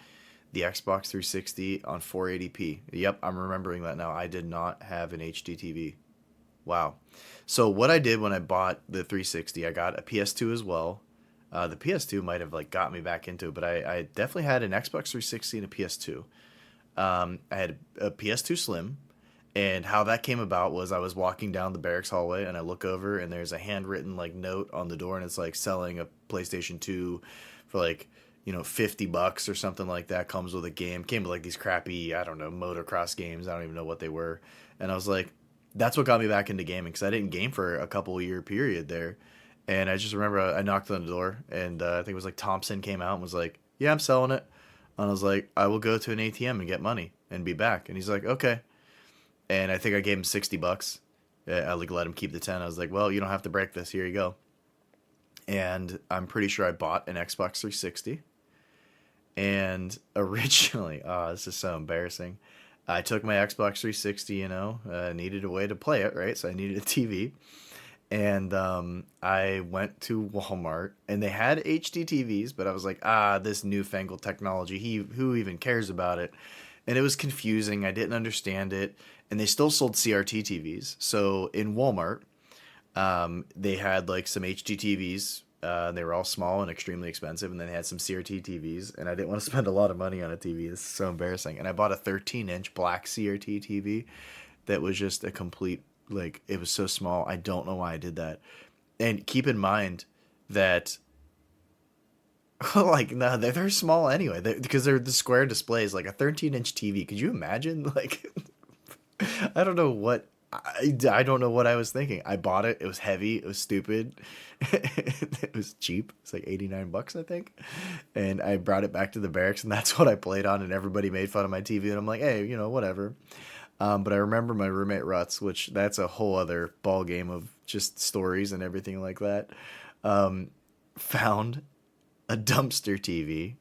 the Xbox 360 on 480p. Yep, I'm remembering that now. I did not have an HD TV. Wow. So what I did when I bought the 360, I got a PS2 as well. The PS2 might have like got me back into it, but I definitely had an Xbox 360 and a PS2. I had a PS2 Slim, and how that came about was I was walking down the barracks hallway and I look over and there's a handwritten like note on the door and it's like selling a PlayStation 2 for like, $50 or something like that. Comes with a game. Came with like these crappy, I don't know, motocross games. I don't even know what they were. And I was like, that's what got me back into gaming because I didn't game for a couple year period there. And I just remember I knocked on the door and I think it was like Thompson came out and was like, yeah, I'm selling it. And I was like, I will go to an ATM and get money and be back. And he's like, okay. And I think I gave him $60. I like let him keep the 10. I was like, well, you don't have to break this. Here you go. And I'm pretty sure I bought an Xbox 360. And originally, oh, this is so embarrassing. I took my Xbox 360, needed a way to play it, right? So I needed a TV. And I went to Walmart, and they had HD TVs, but I was like, this newfangled technology, who even cares about it? And it was confusing. I didn't understand it. And they still sold CRT TVs. So in Walmart, they had like some HD TVs. They were all small and extremely expensive. And then they had some CRT TVs. And I didn't want to spend a lot of money on a TV. This is so embarrassing. And I bought a 13-inch black CRT TV that was just a complete, like, it was so small. I don't know why I did that. And keep in mind that like no, they're small anyway. Because they're the square displays, like a 13-inch TV. Could you imagine? Like, I don't know what I don't know what I was thinking. I bought it. It was heavy. It was stupid. It was cheap. It's like $89, I think. And I brought it back to the barracks, and that's what I played on. And everybody made fun of my TV, and I'm like, hey, whatever. But I remember my roommate Ruts, which that's a whole other ball game of just stories and everything like that. Found a dumpster TV,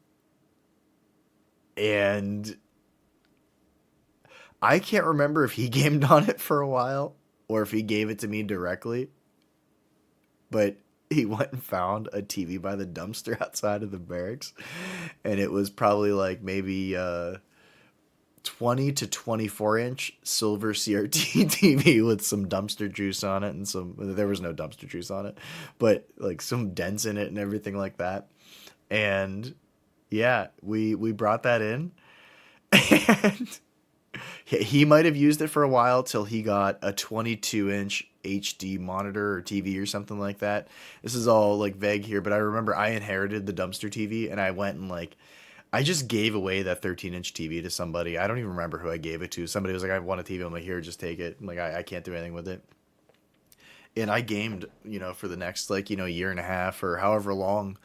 and I can't remember if he gamed on it for a while or if he gave it to me directly, but he went and found a TV by the dumpster outside of the barracks, and it was probably like maybe 20 to 24-inch silver CRT TV with some dumpster juice on it, and there was no dumpster juice on it, but like some dents in it and everything like that. And yeah, we brought that in, and he might have used it for a while till he got a 22-inch HD monitor or TV or something like that. This is all like vague here, but I remember I inherited the dumpster TV, and I went and like I just gave away that 13-inch TV to somebody. I don't even remember who I gave it to. Somebody was like, I want a TV. I'm like, here, just take it. I'm like, I can't do anything with it. And I gamed, for the next like, year and a half or however long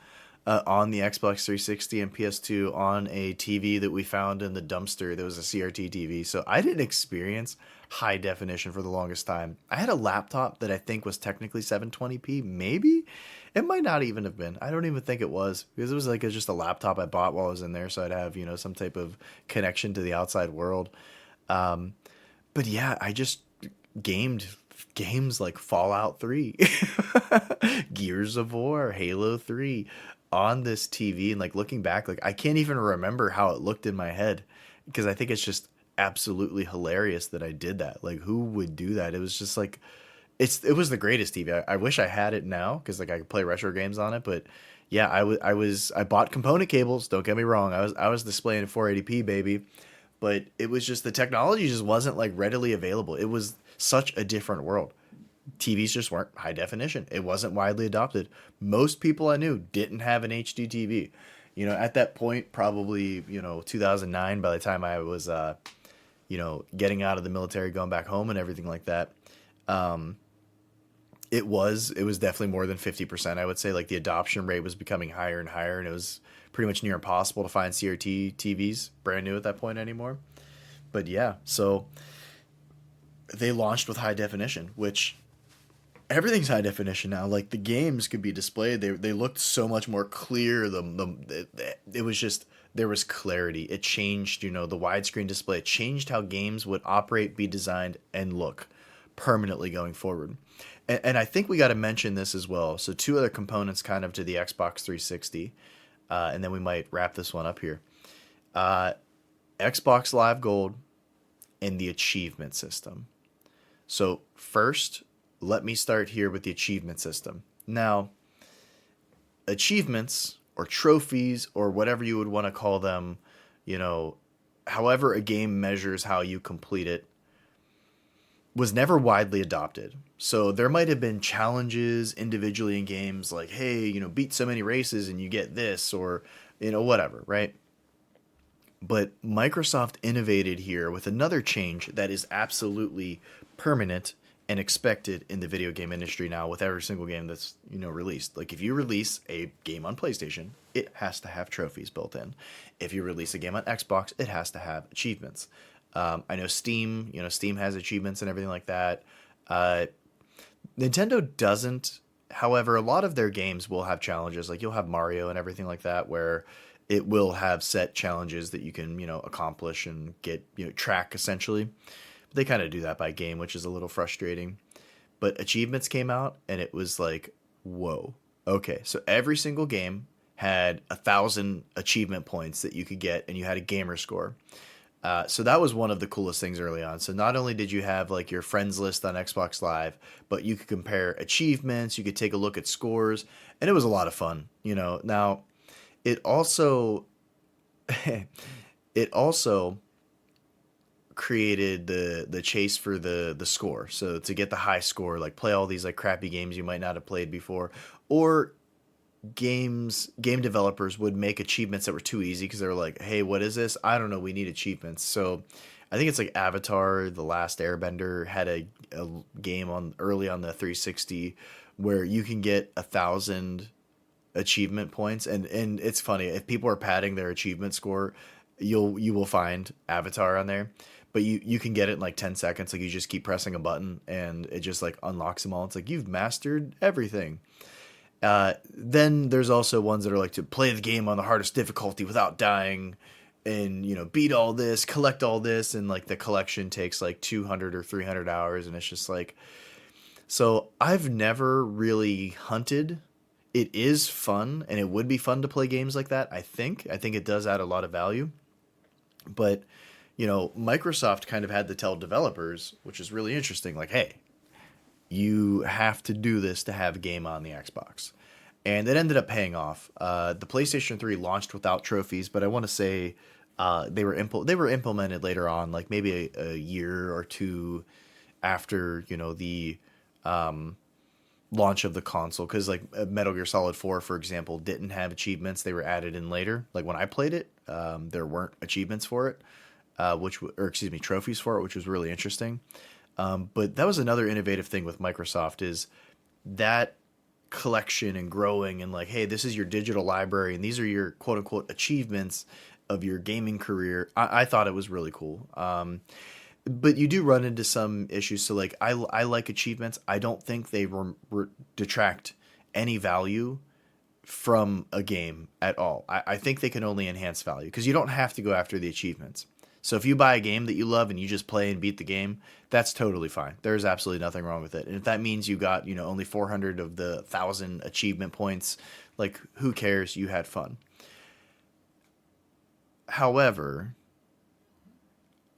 on the Xbox 360 and PS2 on a TV that we found in the dumpster. There was a CRT TV. So I didn't experience high definition for the longest time. I had a laptop that I think was technically 720p, maybe. It might not even have been. I don't even think it was, because it was like just a laptop I bought while I was in there, so I'd have some type of connection to the outside world. But yeah, I just gamed games like Fallout 3, Gears of War, Halo 3 on this TV, and like looking back, like I can't even remember how it looked in my head, because I think it's just absolutely hilarious that I did that. Like, who would do that? It was just like it was the greatest TV. I wish I had it now, because like I could play retro games on it. But yeah, I bought component cables. Don't get me wrong. I was displaying 480p, baby. But it was just the technology just wasn't like readily available. It was such a different world. TVs just weren't high definition. It wasn't widely adopted. Most people I knew didn't have an HD TV. At that point, probably 2009. By the time I was getting out of the military, going back home, and everything like that. It was definitely more than 50%. I would say like the adoption rate was becoming higher and higher, and it was pretty much near impossible to find CRT TVs brand new at that point anymore. But yeah, so they launched with high definition, which Everything's high definition now. Like the games could be displayed. They looked so much more clear. It was just there was clarity. It changed, the widescreen display. It changed how games would operate, be designed, and look permanently going forward. And I think we got to mention this as well. So two other components kind of to the Xbox 360, and then we might wrap this one up here. Uh, Xbox Live Gold and the achievement system. So first, let me start here with the achievement system. Now, achievements or trophies or whatever you would want to call them, you know, however a game measures how you complete it, was never widely adopted. So there might have been challenges individually in games like, hey, beat so many races and you get this or, whatever, right? But Microsoft innovated here with another change that is absolutely permanent and expected in the video game industry now with every single game that's released. Like if you release a game on PlayStation, it has to have trophies built in. If you release a game on Xbox, it has to have achievements. I know Steam, Steam has achievements and everything like that. Nintendo doesn't. However, a lot of their games will have challenges. Like you'll have Mario and everything like that, where it will have set challenges that you can, accomplish and get, track essentially. But they kind of do that by game, which is a little frustrating. But achievements came out and it was like, whoa. Okay, so every single game had 1,000 achievement points that you could get, and you had a gamer score. So that was one of the coolest things early on. So not only did you have like your friends list on Xbox Live, but you could compare achievements, you could take a look at scores, and it was a lot of fun. Now it also it also created the chase for the score. So to get the high score, like play all these like crappy games you might not have played before, or game developers would make achievements that were too easy because they were like, hey, what is this? I don't know, we need achievements. So I think it's like Avatar The Last Airbender had a game on early on the 360 where you can get 1,000 achievement points, and it's funny, if people are padding their achievement score, you will find Avatar on there, but you can get it in like 10 seconds. Like you just keep pressing a button and it just like unlocks them all. It's like you've mastered everything. Then there's also ones that are like to play the game on the hardest difficulty without dying and, beat all this, collect all this. And like the collection takes like 200 or 300 hours. And it's just like, so I've never really hunted. It is fun and it would be fun to play games like that. I think it does add a lot of value, but Microsoft kind of had to tell developers, which is really interesting. Like, hey, you have to do this to have a game on the Xbox. And it ended up paying off. The PlayStation 3 launched without trophies, but I want to say they were implemented later on, like maybe a year or two after the launch of the console. Because like Metal Gear Solid 4, for example, didn't have achievements. They were added in later. Like when I played it, there weren't achievements for it, trophies for it, which was really interesting. But that was another innovative thing with Microsoft is that collection and growing and like, hey, this is your digital library and these are your quote unquote achievements of your gaming career. I thought it was really cool. But you do run into some issues. So like, I like achievements. I don't think they detract any value from a game at all. I think they can only enhance value because you don't have to go after the achievements. So if you buy a game that you love and you just play and beat the game, that's totally fine. There's absolutely nothing wrong with it. And if that means you got, only 400 of the 1,000 achievement points, like who cares? You had fun. However,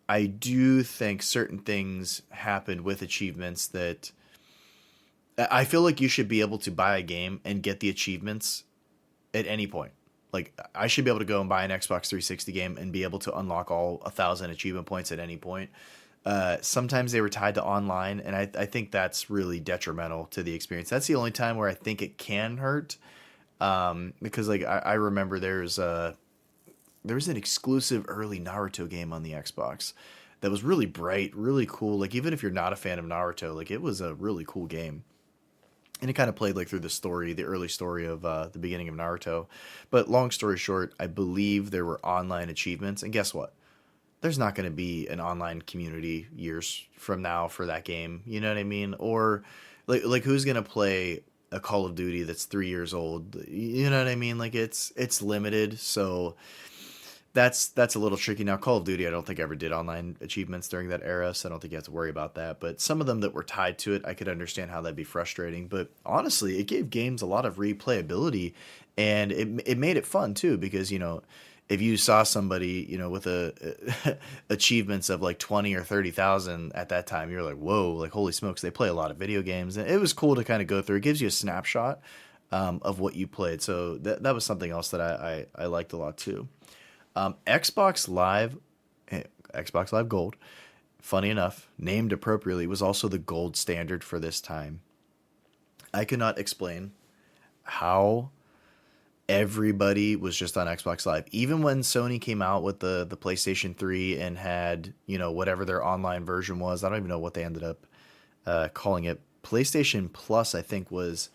I do think certain things happened with achievements that I feel like you should be able to buy a game and get the achievements at any point. Like I should be able to go and buy an Xbox 360 game and be able to unlock all 1,000 achievement points at any point. Sometimes they were tied to online, and I think that's really detrimental to the experience. That's the only time where I think it can hurt, because like I remember there was an exclusive early Naruto game on the Xbox that was really bright, really cool. Like even if you're not a fan of Naruto, like it was a really cool game. And it kind of played like through the early story of the beginning of Naruto. But long story short, I believe there were online achievements. And guess what? There's not going to be an online community years from now for that game. You know what I mean? Or like who's gonna play a Call of Duty that's 3 years old? You know what I mean? Like it's limited, so that's a little tricky. Now, Call of Duty, I don't think ever did online achievements during that era, so I don't think you have to worry about that. But some of them that were tied to it, I could understand how that'd be frustrating. But honestly, it gave games a lot of replayability, and it made it fun too, because if you saw somebody with a achievements of like 20 or 30,000 at that time, you're like, whoa, like holy smokes, they play a lot of video games, and it was cool to kind of go through. It gives you a snapshot of what you played, so that was something else that I liked a lot too. Xbox Live, Xbox Live Gold, funny enough, named appropriately, was also the gold standard for this time. I cannot explain how everybody was just on Xbox Live. Even when Sony came out with the PlayStation 3 and had, whatever their online version was, I don't even know what they ended up calling it. PlayStation Plus, I think, was,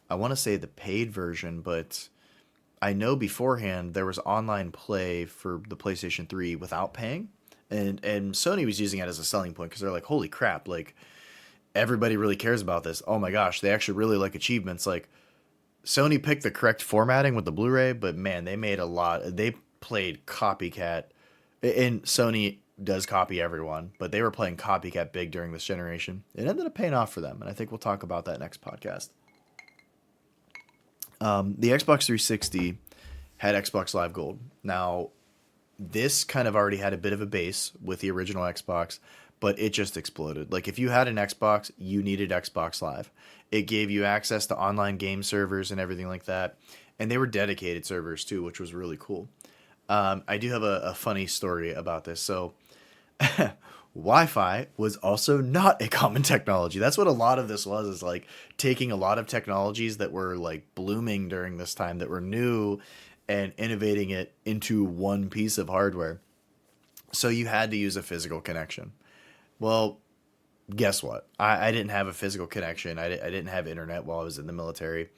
I want to say the paid version, but I know beforehand there was online play for the PlayStation 3 without paying. And Sony was using it as a selling point because they're like, holy crap, like everybody really cares about this. Oh my gosh, they actually really like achievements. Like Sony picked the correct formatting with the Blu-ray, but man, they made a lot. They played copycat, and Sony does copy everyone, but they were playing copycat big during this generation. It ended up paying off for them, and I think we'll talk about that next podcast. The Xbox 360 had Xbox Live Gold. Now, this kind of already had a bit of a base with the original Xbox, but it just exploded. Like if you had an Xbox, you needed Xbox Live. It gave you access to online game servers and everything like that. And they were dedicated servers too, which was really cool. I do have a funny story about this. So Wi-Fi was also not a common technology. That's what a lot of this was, is like taking a lot of technologies that were like blooming during this time, that were new, and innovating it into one piece of hardware. So you had to use a physical connection. Well, guess what? I didn't have a physical connection. I didn't have internet while I was in the military.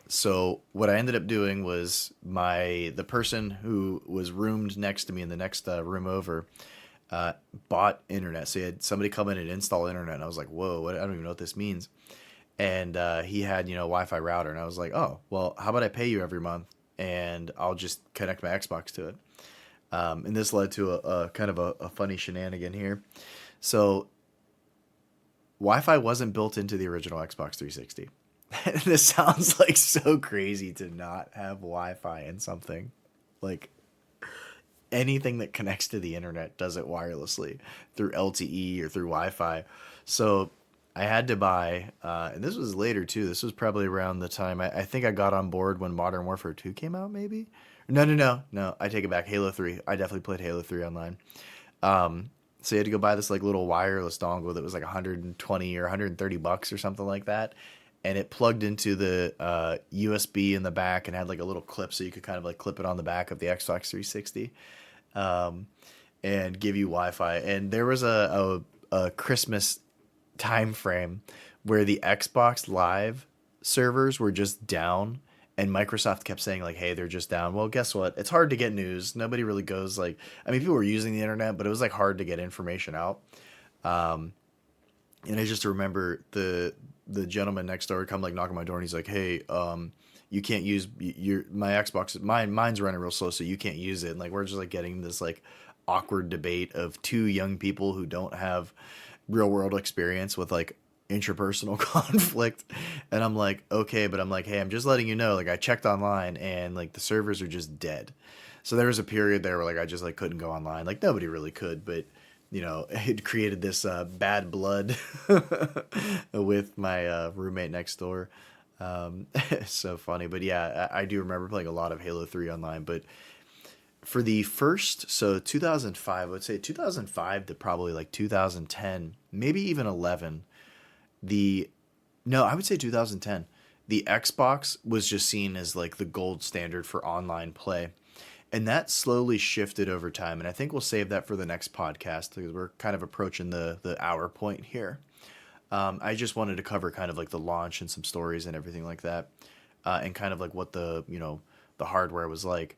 So what I ended up doing was the person who was roomed next to me in the next room over bought internet. So he had somebody come in and install internet. And I was like, whoa, I don't even know what this means. And he had, Wi-Fi router. And I was like, oh, well, how about I pay you every month and I'll just connect my Xbox to it. And this led to a kind of a funny shenanigan here. So Wi-Fi wasn't built into the original Xbox 360. This sounds like so crazy to not have Wi-Fi in something. Like anything that connects to the internet does it wirelessly through LTE or through Wi-Fi. So I had to buy, and this was later too. This was probably around the time I think I got on board when Modern Warfare 2 came out, maybe. No. I take it back. Halo 3. I definitely played Halo 3 online. So you had to go buy this like little wireless dongle that was like 120 or 130 bucks or something like that. And it plugged into the USB in the back and had like a little clip, so you could kind of like clip it on the back of the Xbox 360 and give you Wi-Fi. And there was a Christmas time frame where the Xbox Live servers were just down, and Microsoft kept saying like, hey, they're just down. Well, guess what? It's hard to get news. Nobody really goes like, I mean, people were using the internet, but it was like hard to get information out. And I just remember the gentleman next door come like knock on my door, and he's like, hey, you can't use my Xbox. Mine's running real slow, so you can't use it. And like, we're just like getting this like awkward debate of two young people who don't have real world experience with like interpersonal conflict. And I'm like, okay, but I'm like, hey, I'm just letting you know, like I checked online and like the servers are just dead. So there was a period there where like I just like couldn't go online. Like nobody really could, but it created this bad blood with my roommate next door. So funny. But yeah, I do remember playing a lot of Halo 3 online. But for the first, so 2005, I would say 2005 to probably like 2010, maybe even 11, I would say 2010, the Xbox was just seen as like the gold standard for online play. And that slowly shifted over time. And I think we'll save that for the next podcast because we're kind of approaching the hour point here. I just wanted to cover kind of like the launch and some stories and everything like that. And kind of like what the hardware was like.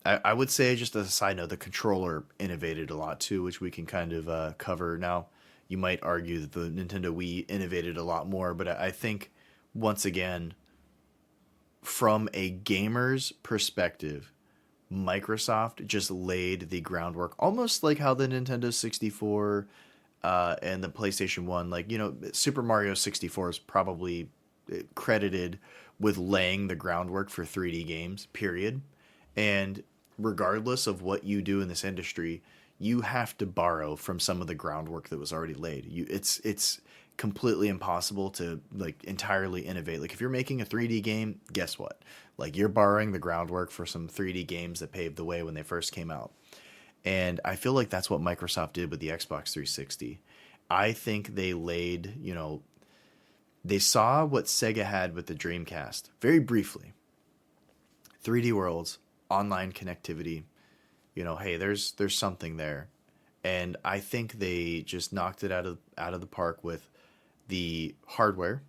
I would say, just as a side note, the controller innovated a lot too, which we can kind of cover now. You might argue that the Nintendo Wii innovated a lot more, but I think once again, from a gamer's perspective, Microsoft just laid the groundwork, almost like how the Nintendo 64 and the PlayStation 1, like, Super Mario 64 is probably credited with laying the groundwork for 3D games, period. And regardless of what you do in this industry, you have to borrow from some of the groundwork that was already laid. It's completely impossible to like entirely innovate. Like if you're making a 3D game, guess what? Like you're borrowing the groundwork for some 3D games that paved the way when they first came out. And I feel like that's what Microsoft did with the Xbox 360. I think they laid, they saw what Sega had with the Dreamcast very briefly. 3D worlds, online connectivity, hey, there's something there. And I think they just knocked it out of the park with the hardware,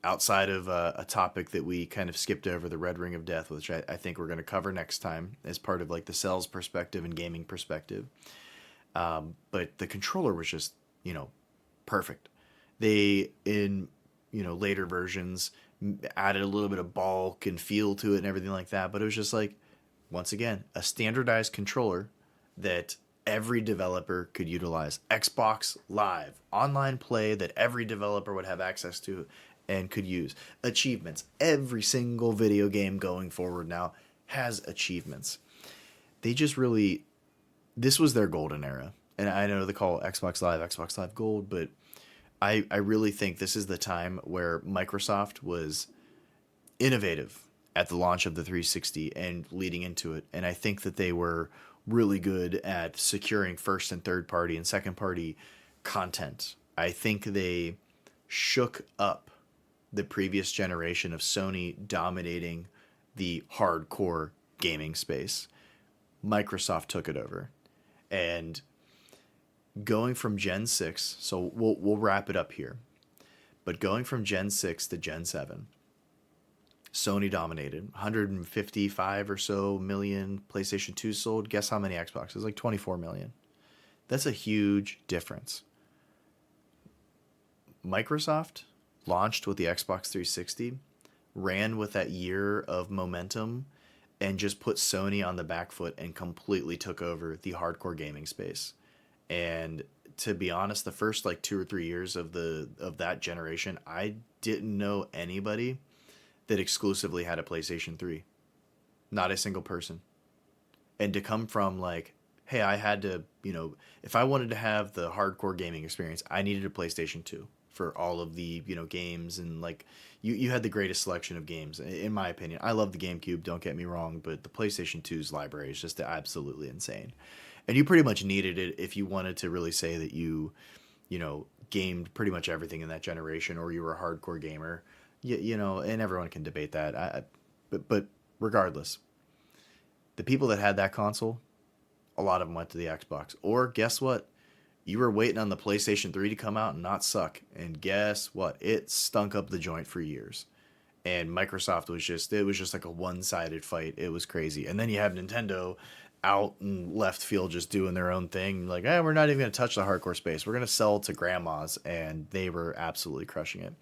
outside of a topic that we kind of skipped over, the Red Ring of Death, which I think we're going to cover next time as part of like the sales perspective and gaming perspective. But the controller was just, perfect. They, in, later versions, added a little bit of bulk and feel to it and everything like that. But it was just like, once again, a standardized controller that every developer could utilize. Xbox Live, online play that every developer would have access to and could use. Achievements. Every single video game going forward now has achievements. They just really, this was their golden era. And I know they call Xbox Live Gold, but I really think this is the time where Microsoft was innovative at the launch of the 360 and leading into it. And I think that they were really good at securing first and third party and second party content. I think they shook up the previous generation of Sony dominating the hardcore gaming space. Microsoft took it over. And going from Gen 6, so we'll wrap it up here. But going from Gen 6 to Gen 7, Sony dominated. 155 or so million PlayStation 2 sold. Guess how many Xboxes? Like 24 million. That's a huge difference. Microsoft launched with the Xbox 360, ran with that year of momentum, and just put Sony on the back foot and completely took over the hardcore gaming space. And to be honest, the first like 2 or 3 years of that generation, I didn't know anybody that exclusively had a PlayStation 3. Not a single person. And to come from like, hey, I had to, if I wanted to have the hardcore gaming experience, I needed a PlayStation 2 for all of the, games. And like, you had the greatest selection of games, in my opinion. I love the GameCube, don't get me wrong, but the PlayStation 2's library is just absolutely insane. And you pretty much needed it if you wanted to really say that you gamed pretty much everything in that generation, or you were a hardcore gamer. And everyone can debate that. But regardless, the people that had that console, a lot of them went to the Xbox. Or guess what? You were waiting on the PlayStation 3 to come out and not suck. And guess what? It stunk up the joint for years. And Microsoft was just like a one-sided fight. It was crazy. And then you have Nintendo out in left field just doing their own thing. Like, we're not even going to touch the hardcore space. We're going to sell to grandmas. And they were absolutely crushing it.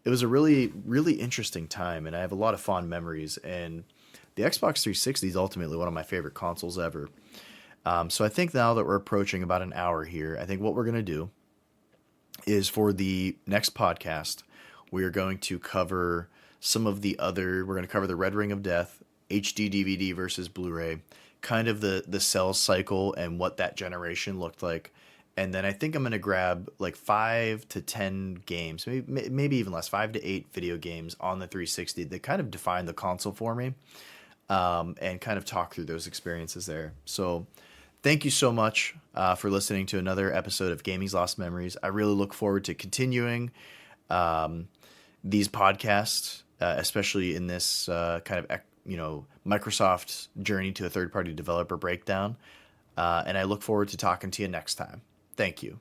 It was a really, really interesting time, and I have a lot of fond memories. And the Xbox 360 is ultimately one of my favorite consoles ever. So I think now that we're approaching about an hour here, I think what we're going to do is for the next podcast, we are going to cover we're going to cover the Red Ring of Death, HD DVD versus Blu-ray, kind of the sales cycle and what that generation looked like. And then I think I'm going to grab like 5 to 10 games, maybe even less, 5 to 8 video games on the 360 that kind of define the console for me, and kind of talk through those experiences there. So thank you so much for listening to another episode of Gaming's Lost Memories. I really look forward to continuing these podcasts, especially in this kind of, Microsoft's journey to a third-party developer breakdown. And I look forward to talking to you next time. Thank you.